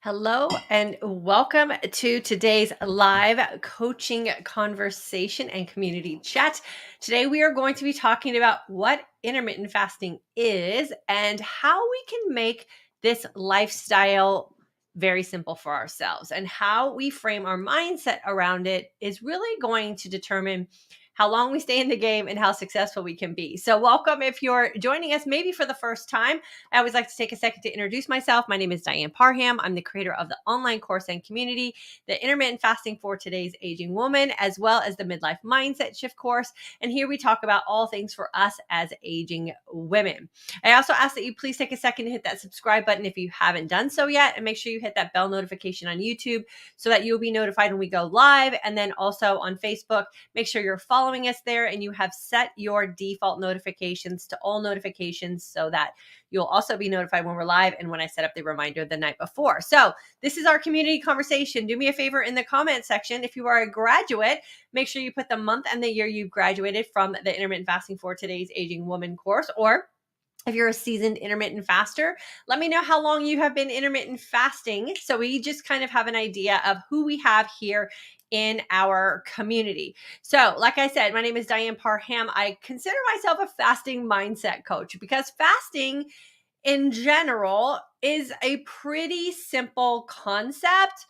Hello and welcome to today's live coaching conversation and community chat. Today we are going to be talking about what intermittent fasting is and how we can make this lifestyle very simple for ourselves, and how we frame our mindset around it is really going to determine how long we stay in the game and how successful we can be. So welcome if you're joining us maybe for the first time. I always like to take a second to introduce myself. My name is Diane Parham. I'm the creator of the online course and community, the Intermittent Fasting for Today's Aging Woman, as well as the Midlife Mindset Shift course. And here we talk about all things for us as aging women. I also ask that you please take a second to hit that subscribe button if you haven't done so yet, and make sure you hit that bell notification on YouTube so that you'll be notified when we go live. And then also on Facebook, make sure you're following us there and you have set your default notifications to all notifications so that you'll also be notified when we're live and when I set up the reminder the night before. So this is our community conversation. Do me a favor in the comment section. If you are a graduate, make sure you put the month and the year you graduated from the Intermittent Fasting for Today's Aging Woman course. Or if you're a seasoned intermittent faster, let me know how long you have been intermittent fasting, so we just kind of have an idea of who we have here in our community. So like I said, my name is Diane Parham. I consider myself a fasting mindset coach because fasting in general is a pretty simple concept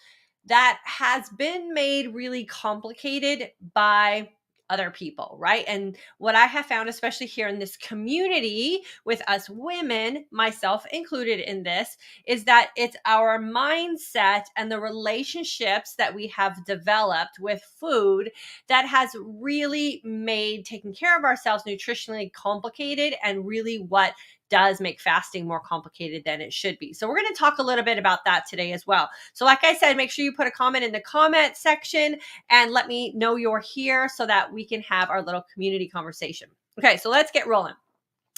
that has been made really complicated by other people, right? And what I have found, especially here in this community with us women, myself included in this, is that it's our mindset and the relationships that we have developed with food that has really made taking care of ourselves nutritionally complicated, and really what does make fasting more complicated than it should be. So we're going to talk a little bit about that today as well. So like I said, make sure you put a comment in the comment section and let me know you're here so that we can have our little community conversation. Okay, so let's get rolling.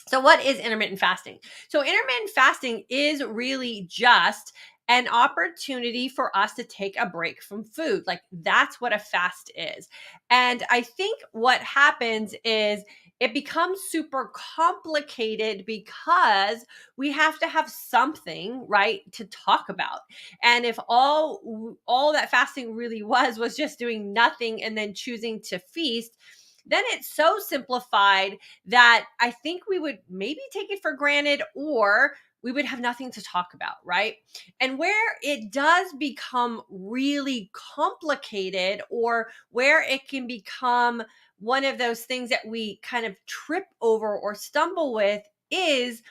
So what is intermittent fasting? So intermittent fasting is really just an opportunity for us to take a break from food. Like, that's what a fast is. And I think what happens is it becomes super complicated because we have to have something, right, to talk about. And if all that fasting really was just doing nothing and then choosing to feast, then it's so simplified that I think we would maybe take it for granted, or we would have nothing to talk about, right? And where it does become really complicated, or where it can become one of those things that we kind of trip over or stumble with, is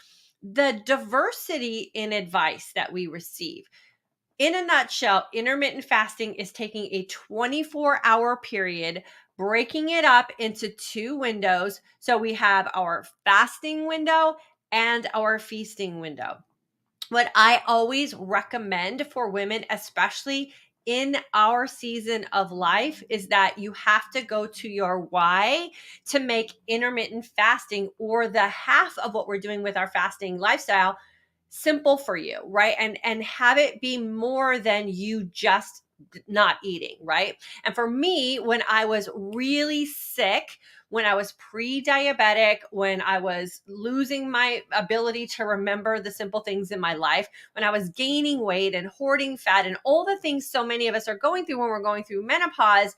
the diversity in advice that we receive. In a nutshell, intermittent fasting is taking a 24-hour period, breaking it up into two windows. So we have our fasting window and our feasting window. What I always recommend for women, especially in our season of life, is that you have to go to your why to make intermittent fasting, or the half of what we're doing with our fasting lifestyle, simple for you, right? And have it be more than you just not eating, right? And for me, when I was really sick, when I was pre-diabetic, when I was losing my ability to remember the simple things in my life, when I was gaining weight and hoarding fat and all the things so many of us are going through when we're going through menopause,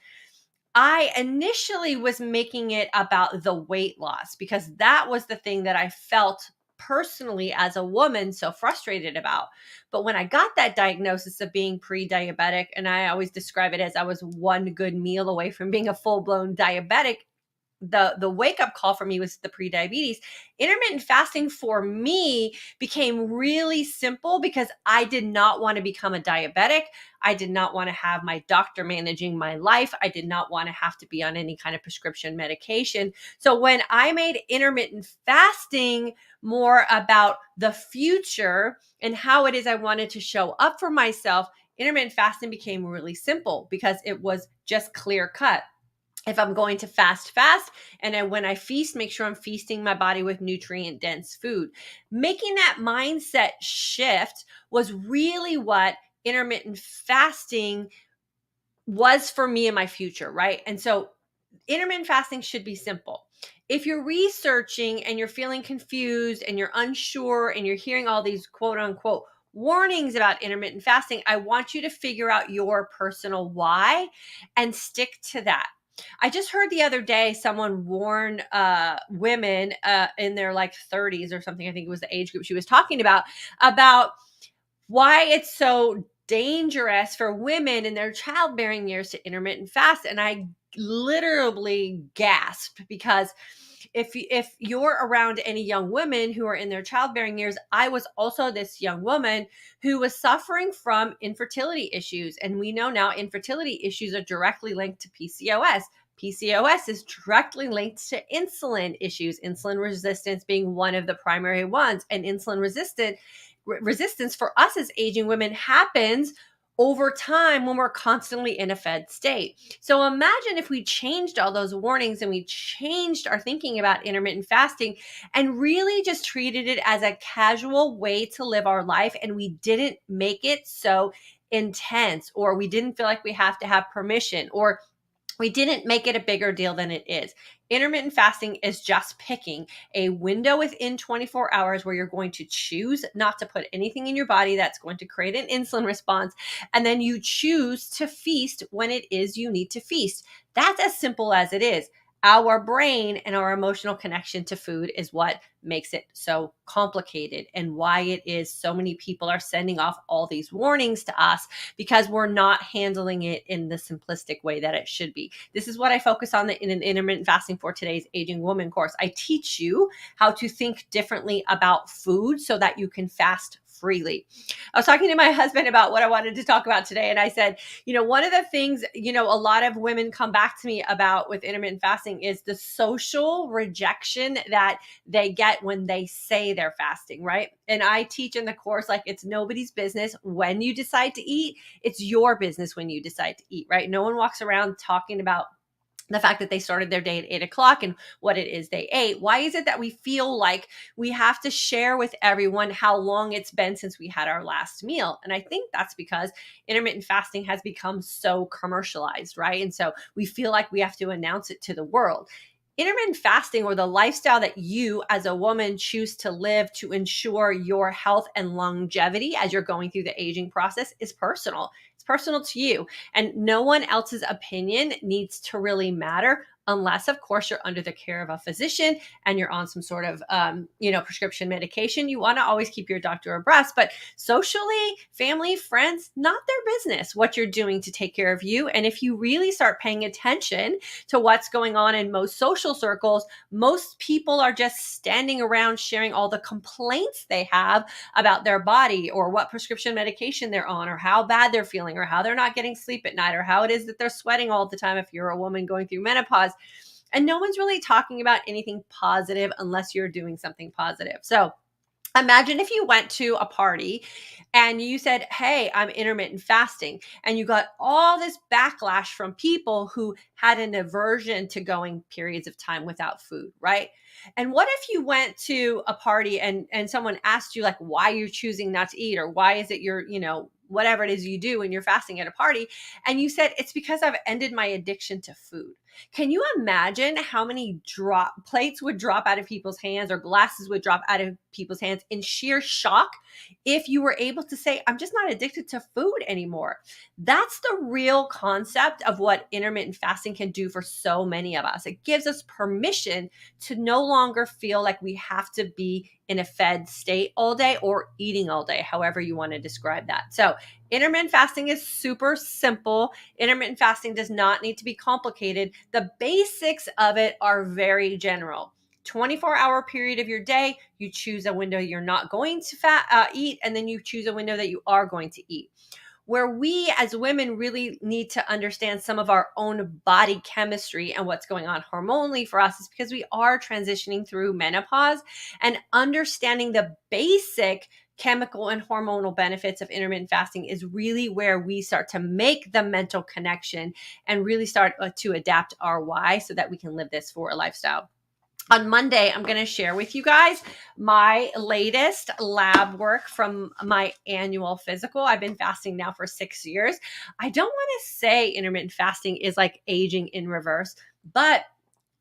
I initially was making it about the weight loss because that was the thing that I felt personally as a woman so frustrated about. But when I got that diagnosis of being pre-diabetic, and I always describe it as I was one good meal away from being a full-blown diabetic, the wake up call for me was the pre-diabetes. Intermittent fasting for me became really simple because I did not want to become a diabetic. I did not want to have my doctor managing my life. I did not want to have to be on any kind of prescription medication. So when I made intermittent fasting more about the future and how it is I wanted to show up for myself, intermittent fasting became really simple because it was just clear cut. If I'm going to fast, and then when I feast, make sure I'm feasting my body with nutrient dense food. Making that mindset shift was really what intermittent fasting was for me in my future, right? And so intermittent fasting should be simple. If you're researching and you're feeling confused and you're unsure and you're hearing all these quote unquote warnings about intermittent fasting, I want you to figure out your personal why and stick to that. I just heard the other day someone warn women in their like 30s or something. I think it was the age group she was talking about why it's so dangerous for women in their childbearing years to intermittent fast. And I literally gasped because if you're around any young women who are in their childbearing years, I was also this young woman who was suffering from infertility issues. And we know now infertility issues are directly linked to PCOS. PCOS is directly linked to insulin issues, insulin resistance being one of the primary ones. And insulin resistance for us as aging women happens over time when we're constantly in a fed state. So imagine if we changed all those warnings and we changed our thinking about intermittent fasting and really just treated it as a casual way to live our life, and we didn't make it so intense, or we didn't feel like we have to have permission, or we didn't make it a bigger deal than it is. Intermittent fasting is just picking a window within 24 hours where you're going to choose not to put anything in your body that's going to create an insulin response. And then you choose to feast when it is you need to feast. That's as simple as it is. Our brain and our emotional connection to food is what makes it so complicated, and why it is so many people are sending off all these warnings to us, because we're not handling it in the simplistic way that it should be. This is what I focus on in an intermittent fasting for today's aging woman course. I teach you how to think differently about food so that you can fast freely. I was talking to my husband about what I wanted to talk about today. And I said, one of the things, a lot of women come back to me about with intermittent fasting is the social rejection that they get when they say they're fasting, right? And I teach in the course, like, it's nobody's business when you decide to eat. It's your business when you decide to eat, right? No one walks around talking about the fact that they started their day at 8 o'clock and what it is they ate. Why is it that we feel like we have to share with everyone how long it's been since we had our last meal? And I think that's because intermittent fasting has become so commercialized, right? And so we feel like we have to announce it to the world. Intermittent fasting, or the lifestyle that you as a woman choose to live to ensure your health and longevity as you're going through the aging process, is personal. It's personal to you, and no one else's opinion needs to really matter, unless, of course, you're under the care of a physician and you're on some sort of, prescription medication. You want to always keep your doctor abreast, but socially, family, friends, not their business what you're doing to take care of you. And if you really start paying attention to what's going on in most social circles, most people are just standing around sharing all the complaints they have about their body, or what prescription medication they're on, or how bad they're feeling, or how they're not getting sleep at night, or how it is that they're sweating all the time if you're a woman going through menopause. And no one's really talking about anything positive unless you're doing something positive. So imagine if you went to a party and you said, "Hey, I'm intermittent fasting," and you got all this backlash from people who had an aversion to going periods of time without food, right? And what if you went to a party and someone asked you, like, why you're choosing not to eat, or why is it you're, whatever it is you do when you're fasting at a party, and you said, "It's because I've ended my addiction to food." Can you imagine how many plates would drop out of people's hands, or glasses would drop out of people's hands in sheer shock if you were able to say, "I'm just not addicted to food anymore"? That's the real concept of what intermittent fasting can do for so many of us. It gives us permission to no longer feel like we have to be in a fed state all day, or eating all day, however you want to describe that. So intermittent fasting is super simple. Intermittent fasting does not need to be complicated. The basics of it are very general. 24-hour period of your day, you choose a window you're not going to eat, and then you choose a window that you are going to eat. Where we as women really need to understand some of our own body chemistry and what's going on hormonally for us is because we are transitioning through menopause, and understanding the basic chemical and hormonal benefits of intermittent fasting is really where we start to make the mental connection and really start to adapt our why so that we can live this for a lifestyle. On Monday, I'm going to share with you guys my latest lab work from my annual physical. I've been fasting now for 6 years. I don't want to say intermittent fasting is like aging in reverse, but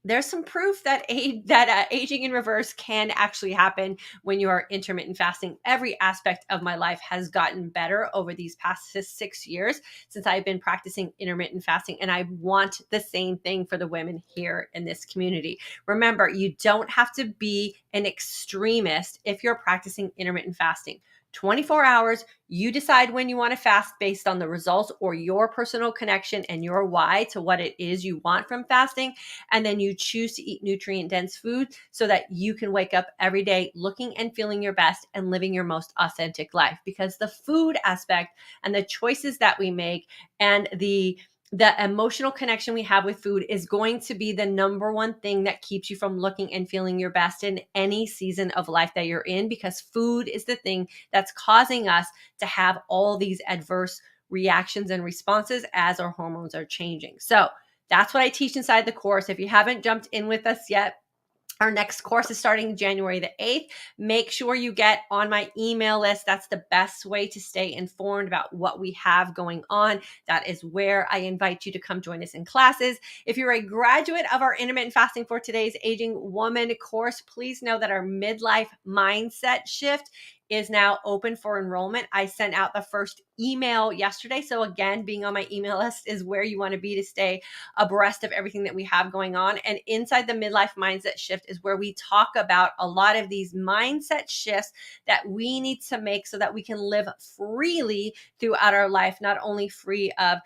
there's some proof that aging in reverse can actually happen when you are intermittent fasting. Every aspect of my life has gotten better over these past 6 years since I've been practicing intermittent fasting, and I want the same thing for the women here in this community. Remember, you don't have to be an extremist if you're practicing intermittent fasting. 24 hours, you decide when you want to fast based on the results or your personal connection and your why to what it is you want from fasting. And then you choose to eat nutrient dense food so that you can wake up every day looking and feeling your best and living your most authentic life. Because the food aspect and the choices that we make and the emotional connection we have with food is going to be the number one thing that keeps you from looking and feeling your best in any season of life that you're in, because food is the thing that's causing us to have all these adverse reactions and responses as our hormones are changing. So that's what I teach inside the course. If you haven't jumped in with us yet, our next course is starting January the 8th. Make sure you get on my email list. That's the best way to stay informed about what we have going on. That is where I invite you to come join us in classes. If you're a graduate of our Intermittent Fasting for Today's Aging Woman course, please know that our midlife mindset shift is now open for enrollment. I sent out the first email yesterday. So again, being on my email list is where you want to be to stay abreast of everything that we have going on. And inside the midlife mindset shift is where we talk about a lot of these mindset shifts that we need to make so that we can live freely throughout our life, not only free of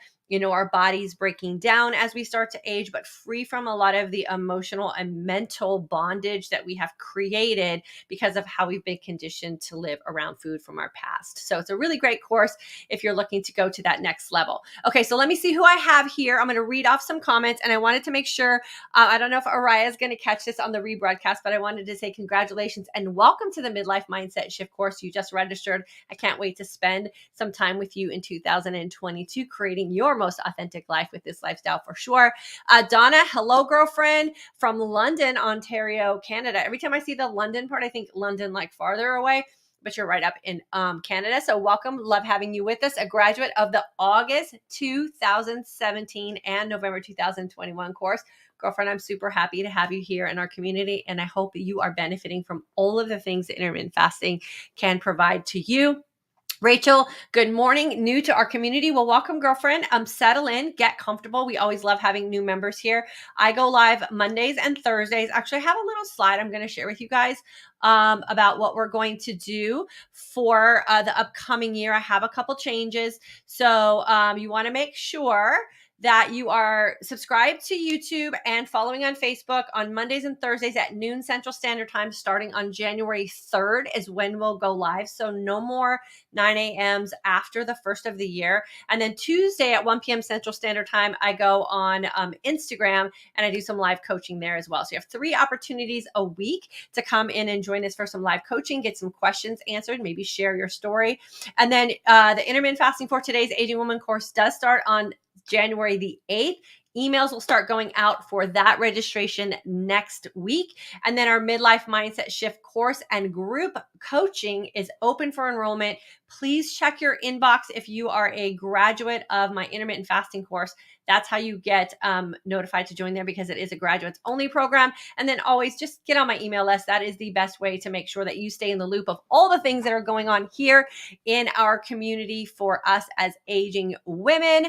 our bodies breaking down as we start to age, but free from a lot of the emotional and mental bondage that we have created because of how we've been conditioned to live around food from our past. So it's a really great course if you're looking to go to that next level. Okay, so let me see who I have here. I'm going to read off some comments, and I wanted to make sure, I don't know if Araya is going to catch this on the rebroadcast, but I wanted to say congratulations and welcome to the Midlife Mindset Shift course. You just registered. I can't wait to spend some time with you in 2022 creating your most authentic life with this lifestyle for sure. Donna, hello, girlfriend, from London, Ontario, Canada. Every time I see the London part, I think London like farther away, but you're right up in Canada. So welcome. Love having you with us. A graduate of the August 2017 and November 2021 course. Girlfriend, I'm super happy to have you here in our community, and I hope you are benefiting from all of the things that intermittent fasting can provide to you. Rachel, good morning. New to our community. Well, welcome, girlfriend. Settle in, get comfortable. We always love having new members here. I go live Mondays and Thursdays. Actually, I have a little slide I'm going to share with you guys about what we're going to do for the upcoming year. I have a couple changes. So you want to make sure that you are subscribed to YouTube and following on Facebook on Mondays and Thursdays at noon Central Standard Time, starting on January 3rd is when we'll go live. So no more 9 a.m.s after the first of the year. And then Tuesday at 1 p.m. Central Standard Time, I go on Instagram and I do some live coaching there as well. So you have 3 opportunities a week to come in and join us for some live coaching, get some questions answered, maybe share your story. And then the Intermittent Fasting for Today's Aging Woman course does start on January the 8th. Emails will start going out for that registration next week. And then our Midlife Mindset Shift course and group coaching is open for enrollment. Please check your inbox if you are a graduate of my intermittent fasting course. That's how you get notified to join there, because it is a graduates only program. And then always just get on my email list. That is the best way to make sure that you stay in the loop of all the things that are going on here in our community for us as aging women.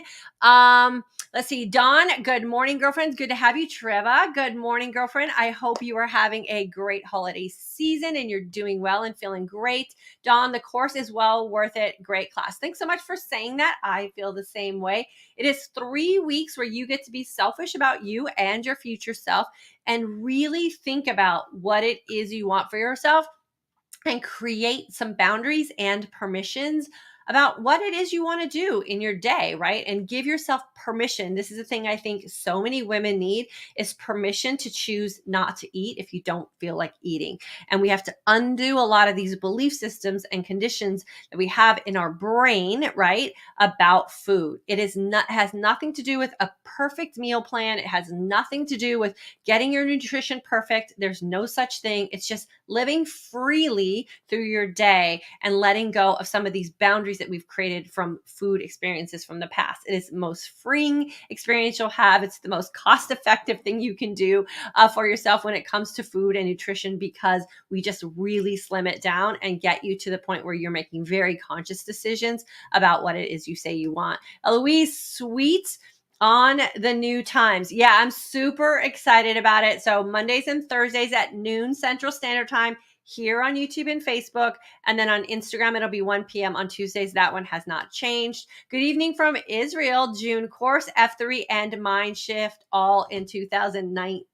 Let's see. Dawn, good morning, girlfriend. Good to have you. Treva, good morning, girlfriend. I hope you are having a great holiday season and you're doing well and feeling great. Dawn, the course is well worth it. Great class. Thanks so much for saying that. I feel the same way. It is 3 weeks where you get to be selfish about you and your future self and really think about what it is you want for yourself and create some boundaries and permissions about what it is you want to do in your day, right? And give yourself permission. This is the thing I think so many women need, is permission to choose not to eat if you don't feel like eating. And we have to undo a lot of these belief systems and conditions that we have in our brain, right, about food. It has nothing to do with a perfect meal plan. It has nothing to do with getting your nutrition perfect. There's no such thing. It's just living freely through your day and letting go of some of these boundaries memories that we've created from food experiences from the past. It is the most freeing experience you'll have. It's the most cost-effective thing you can do for yourself when it comes to food and nutrition, because we just really slim it down and get you to the point where you're making very conscious decisions about what it is you say you want. Eloise, sweet on the new times. Yeah, I'm super excited about it. So Mondays and Thursdays at noon Central Standard Time here on YouTube and Facebook. And then on Instagram, it'll be 1 p.m. on Tuesdays. That one has not changed. Good evening from Israel. June course, F3 and Mind Shift, all in 2019.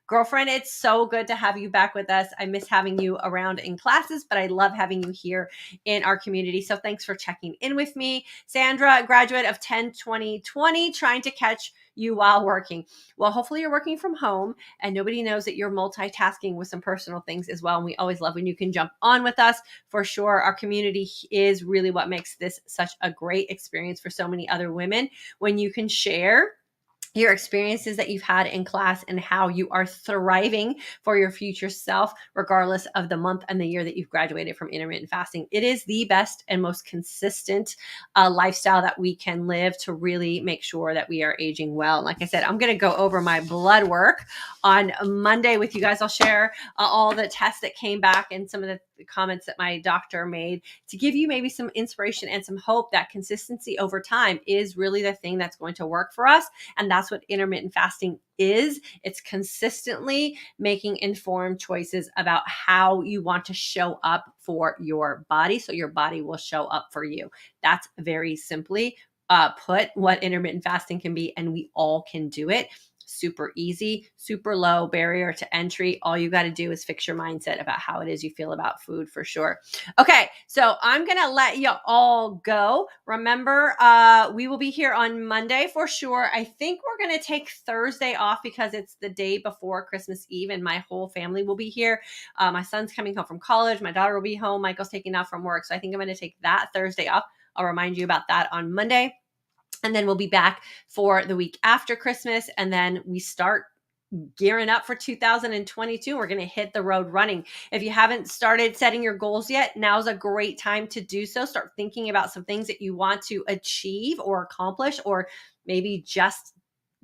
Girlfriend, it's so good to have you back with us. I miss having you around in classes, but I love having you here in our community. So thanks for checking in with me. Sandra, graduate of 10-20-20, trying to catch you while working. Well, hopefully you're working from home and nobody knows that you're multitasking with some personal things as well. And we always love when you can jump on with us for sure. Our community is really what makes this such a great experience for so many other women, when you can share your experiences that you've had in class and how you are thriving for your future self, regardless of the month and the year that you've graduated from intermittent fasting. It is the best and most consistent lifestyle that we can live to really make sure that we are aging well. Like I said, I'm going to go over my blood work on Monday with you guys. I'll share all the tests that came back and some of the comments that my doctor made to give you maybe some inspiration and some hope that consistency over time is really the thing that's going to work for us. And that's what intermittent fasting is. It's consistently making informed choices about how you want to show up for your body, so your body will show up for you. That's very simply put what intermittent fasting can be, and we all can do it. Super easy, super low barrier to entry. All you got to do is fix your mindset about how it is you feel about food, for sure. Okay, so I'm going to let you all go. Remember, we will be here on Monday for sure. I think we're going to take Thursday off because it's the day before Christmas Eve and my whole family will be here. My son's coming home from college. My daughter will be home. Michael's taking off from work. So I think I'm going to take that Thursday off. I'll remind you about that on Monday. And then we'll be back for the week after Christmas. And then we start gearing up for 2022. We're going to hit the road running. If you haven't started setting your goals yet, now's a great time to do so. Start thinking about some things that you want to achieve or accomplish, or maybe just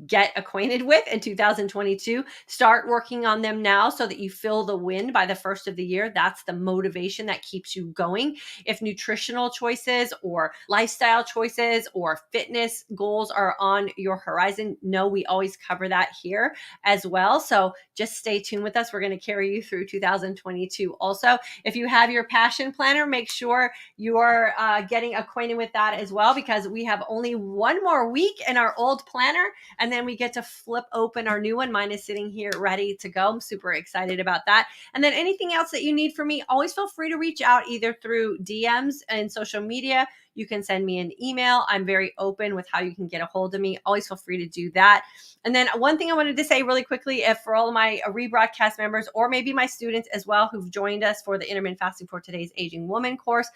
get acquainted with in 2022. Start working on them now so that you feel the wind by the first of the year. That's the motivation that keeps you going. If nutritional choices or lifestyle choices or fitness goals are on your horizon, know we always cover that here as well. So just stay tuned with us. We're going to carry you through 2022. Also, if you have your passion planner, make sure you are getting acquainted with that as well, because we have only one more week in our old planner, and then we get to flip open our new one. Mine is sitting here ready to go. I'm super excited about that. And then anything else that you need from me, always feel free to reach out either through DMs and social media. You can send me an email. I'm very open with how you can get a hold of me. Always feel free to do that. And then one thing I wanted to say really quickly, if for all of my rebroadcast members, or maybe my students as well who've joined us for the Intermittent Fasting for Today's Aging Woman course,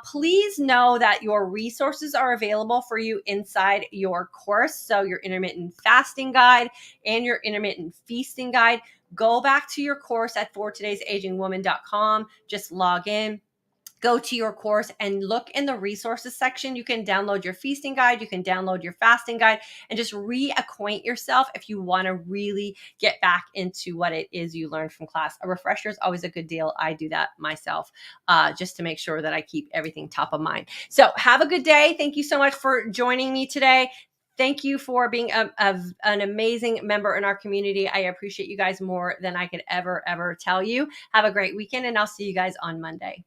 please know that your resources are available for you inside your course. So your intermittent fasting guide and your intermittent feasting guide. Go back to your course at fortodaysagingwoman.com. Just log in. Go to your course and look in the resources section. You can download your feasting guide. You can download your fasting guide and just reacquaint yourself if you want to really get back into what it is you learned from class. A refresher is always a good deal. I do that myself just to make sure that I keep everything top of mind. So have a good day. Thank you so much for joining me today. Thank you for being an amazing member in our community. I appreciate you guys more than I could ever tell you. Have a great weekend, and I'll see you guys on Monday.